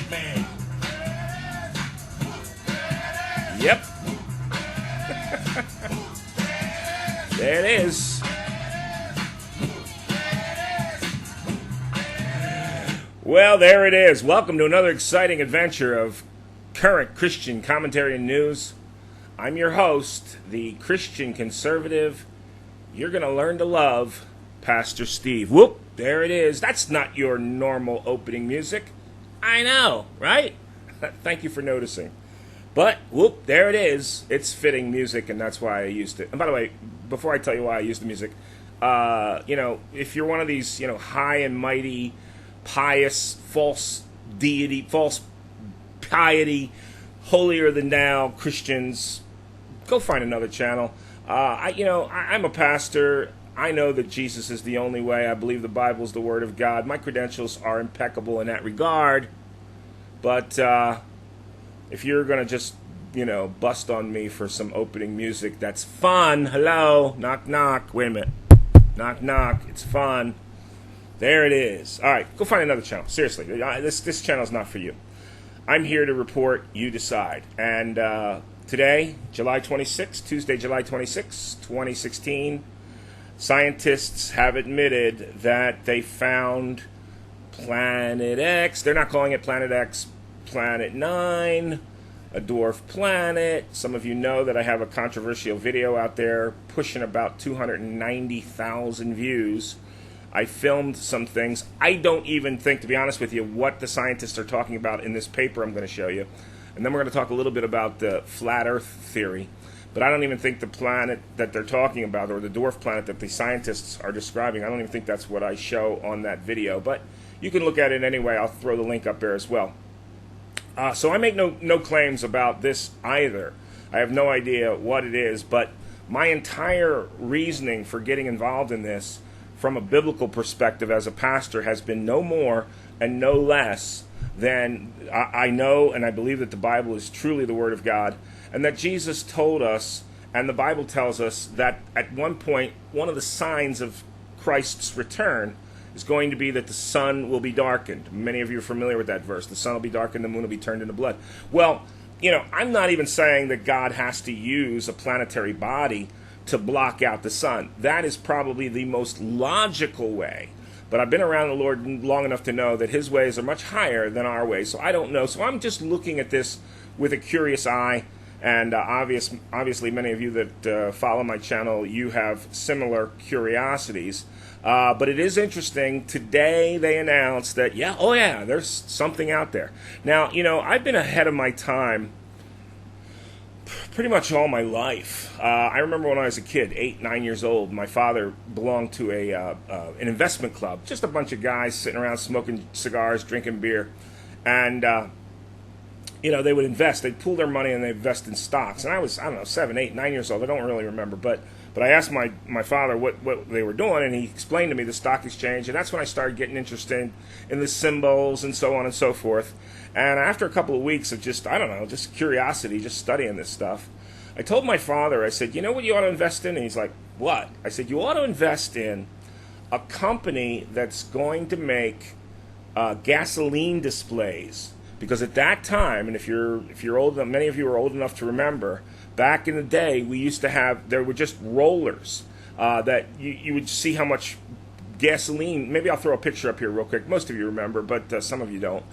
Man. Yep. There it is. Well, there it is. Welcome to another exciting adventure of current Christian commentary and news. I'm your host, the Christian conservative you're going to learn to love, Pastor Steve. Whoop, there it is. That's not your normal opening music. I know, right? Thank you for noticing. But, whoop, there it is. It's fitting music, and that's why I used it. And by the way, before I tell you why I used the music, if you're one of these, high and mighty, pious, false deity, false holier than thou Christians, go find another channel. I'm a pastor. I know that Jesus is the only way. I believe the Bible is the Word of God. My credentials are impeccable in that regard. But if you're going to just, bust on me for some opening music, that's fun. Hello? Knock, knock. Wait a minute. Knock, knock. It's fun. There it is. All right, go find another channel. Seriously, this channel is not for you. I'm here to report. You decide. And today, July 26, Tuesday, July 26, 2016, scientists have admitted that they found Planet X. They're not calling it Planet X, Planet 9, a dwarf planet. Some of you know that I have a controversial video out there pushing about 290,000 views. I filmed some things. I don't even think, to be honest with you, what the scientists are talking about in this paper I'm going to show you. And then we're going to talk a little bit about the flat Earth theory. But I don't even think the planet that they're talking about, or the dwarf planet that the scientists are describing, I don't even think that's what I show on that video. But you can look at it anyway. I'll throw the link up there as well. So I make no claims about this either. I have no idea what it is. But my entire reasoning for getting involved in this from a biblical perspective as a pastor has been no more and no less than I know and I believe that the Bible is truly the Word of God, and that Jesus told us, and the Bible tells us, that at one point, one of the signs of Christ's return is going to be that the sun will be darkened. Many of you are familiar with that verse. The sun will be darkened, the moon will be turned into blood. Well, I'm not even saying that God has to use a planetary body to block out the sun. That is probably the most logical way. But I've been around the Lord long enough to know that His ways are much higher than our ways. So I don't know. So I'm just looking at this with a curious eye. And obviously, many of you that follow my channel, you have similar curiosities. But it is interesting. Today they announced that, there's something out there. Now, I've been ahead of my time pretty much all my life. I remember when I was a kid, 8, 9 years old, my father belonged to an investment club. Just a bunch of guys sitting around smoking cigars, drinking beer. And, they would invest. They'd pool their money and they'd invest in stocks. And I was, 7, 8, 9 years old. I don't really remember. But I asked my father what they were doing, and he explained to me the stock exchange. And that's when I started getting interested in the symbols and so on and so forth. And after a couple of weeks of just curiosity, just studying this stuff, I told my father, I said, you know what you ought to invest in? And he's like, what? I said, you ought to invest in a company that's going to make gasoline displays. Because at that time, and if you're old enough, many of you are old enough to remember, back in the day, we used to have, there were just rollers that you would see how much gasoline. Maybe I'll throw a picture up here real quick. Most of you remember, but some of you don't.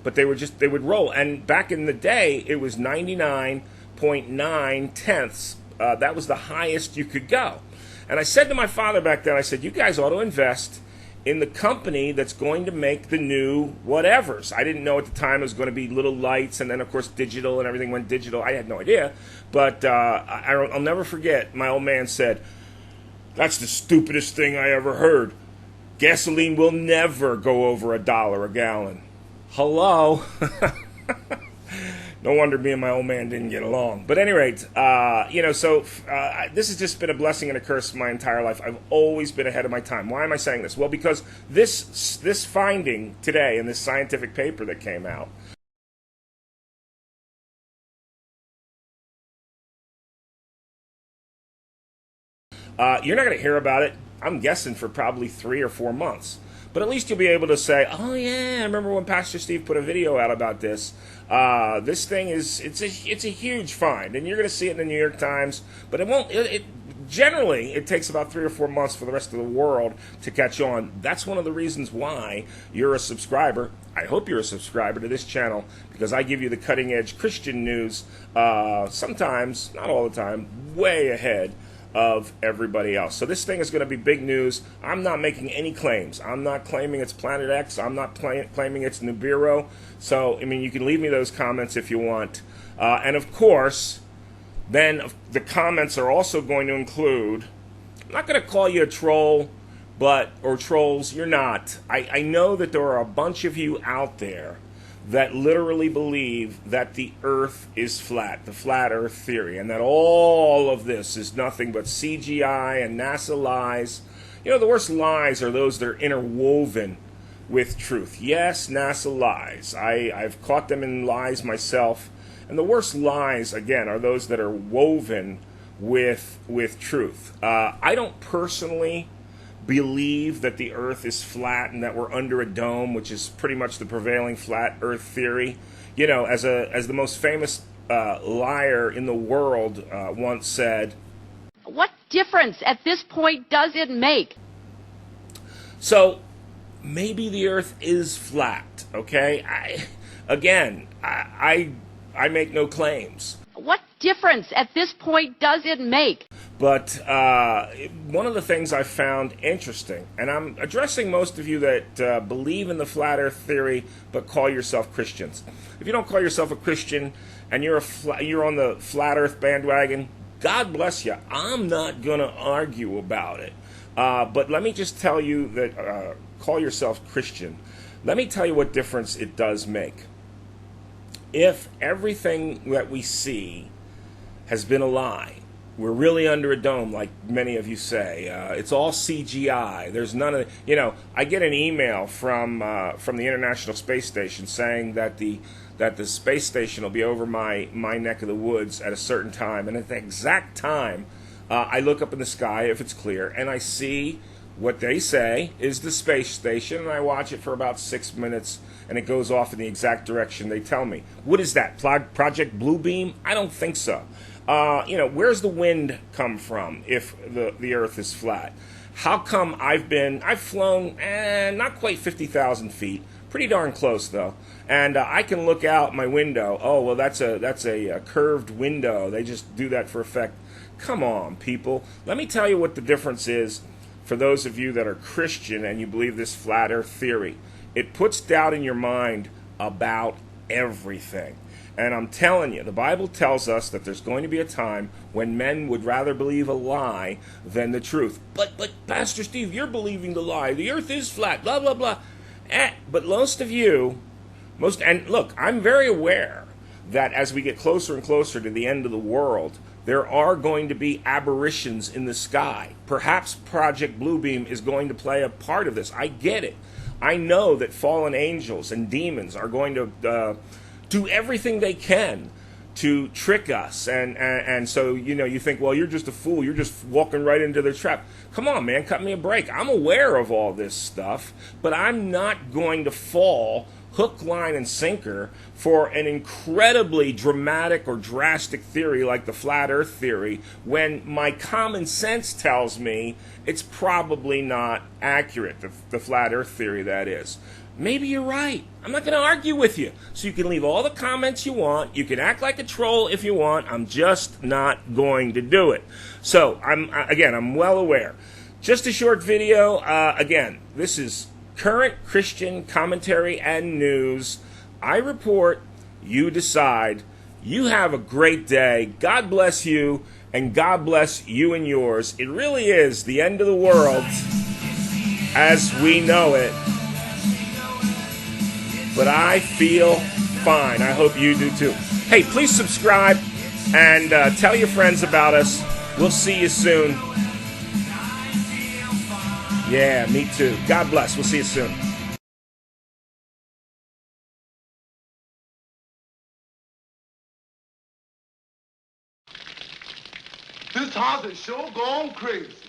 But they would roll. And back in the day, it was 99.9 tenths. That was the highest you could go. And I said to my father back then, I said, you guys ought to invest in the company that's going to make the new whatevers. I didn't know at the time it was going to be little lights, and then, of course, digital, and everything went digital. I had no idea. But I'll never forget, my old man said, that's the stupidest thing I ever heard. Gasoline will never go over $1 a gallon. Hello? No wonder me and my old man didn't get along. But at any rate, this has just been a blessing and a curse my entire life. I've always been ahead of my time. Why am I saying this? Well, because this finding today in this scientific paper that came out, You're not going to hear about it, I'm guessing, for probably 3 or 4 months. But at least you'll be able to say, "Oh yeah, I remember when Pastor Steve put a video out about this. This thing it's a huge find, and you're going to see it in the New York Times." But it won't. Generally, it takes about 3 or 4 months for the rest of the world to catch on. That's one of the reasons why you're a subscriber. I hope you're a subscriber to this channel, because I give you the cutting edge Christian news. Sometimes, not all the time, way ahead of everybody else. So this thing is going to be big news. I'm not making any claims. I'm not claiming it's Planet X. I'm not claiming it's Nibiru. So, I mean, you can leave me those comments if you want. And of course, then the comments are also going to include, I'm not going to call you a troll, or trolls, you're not. I know that there are a bunch of you out there that literally believe that the earth is flat, the flat earth theory, and that all of this is nothing but CGI and NASA lies. You know, the worst lies are those that are interwoven with truth. Yes, NASA lies. I've caught them in lies myself. And the worst lies, again, are those that are woven with truth. I don't personally believe that the earth is flat and that we're under a dome, which is pretty much the prevailing flat earth theory. You know, as the most famous liar in the world once said, "What difference at this point does it make?" So maybe the earth is flat, okay? I make no claims. "What difference at this point does it make?" But one of the things I found interesting, and I'm addressing most of you that believe in the flat earth theory but call yourself Christians. If you don't call yourself a Christian and you're on the flat earth bandwagon, God bless you. I'm not going to argue about it. But let me just tell you that call yourself Christian. Let me tell you what difference it does make. If everything that we see has been a lie, we're really under a dome, like many of you say. It's all CGI. There's none of, I get an email from the International Space Station saying that the space station will be over my neck of the woods at a certain time, and at the exact time, I look up in the sky if it's clear, and I see what they say is the space station, and I watch it for about 6 minutes, and it goes off in the exact direction they tell me. What is that, Project Bluebeam? I don't think so. Where's the wind come from if the Earth is flat? How come I've flown not quite 50,000 feet, pretty darn close though, and I can look out my window. Oh well, that's a curved window. They just do that for effect. Come on, people. Let me tell you what the difference is for those of you that are Christian and you believe this flat Earth theory. It puts doubt in your mind about everything. And I'm telling you, the Bible tells us that there's going to be a time when men would rather believe a lie than the truth. But Pastor Steve, you're believing the lie. The earth is flat, blah, blah, blah. But most of you, and look, I'm very aware that as we get closer and closer to the end of the world, there are going to be aberrations in the sky. Perhaps Project Bluebeam is going to play a part of this. I get it. I know that fallen angels and demons are going to do everything they can to trick us, and so you think, well, you're just a fool, you're just walking right into their trap. Come on, man, cut me a break. I'm aware of all this stuff, but I'm not going to fall hook, line, and sinker for an incredibly dramatic or drastic theory like the flat earth theory when my common sense tells me it's probably not accurate, the flat earth theory, that is. Maybe you're right. I'm not going to argue with you. So you can leave all the comments you want. You can act like a troll if you want. I'm just not going to do it. So, I'm well aware. Just a short video. Again, this is current Christian commentary and news. I report, you decide. You have a great day. God bless you, and God bless you and yours. It really is the end of the world as we know it. But I feel fine. I hope you do too. Hey, please subscribe and tell your friends about us. We'll see you soon. Yeah, me too. God bless. We'll see you soon. This house is sure gone crazy.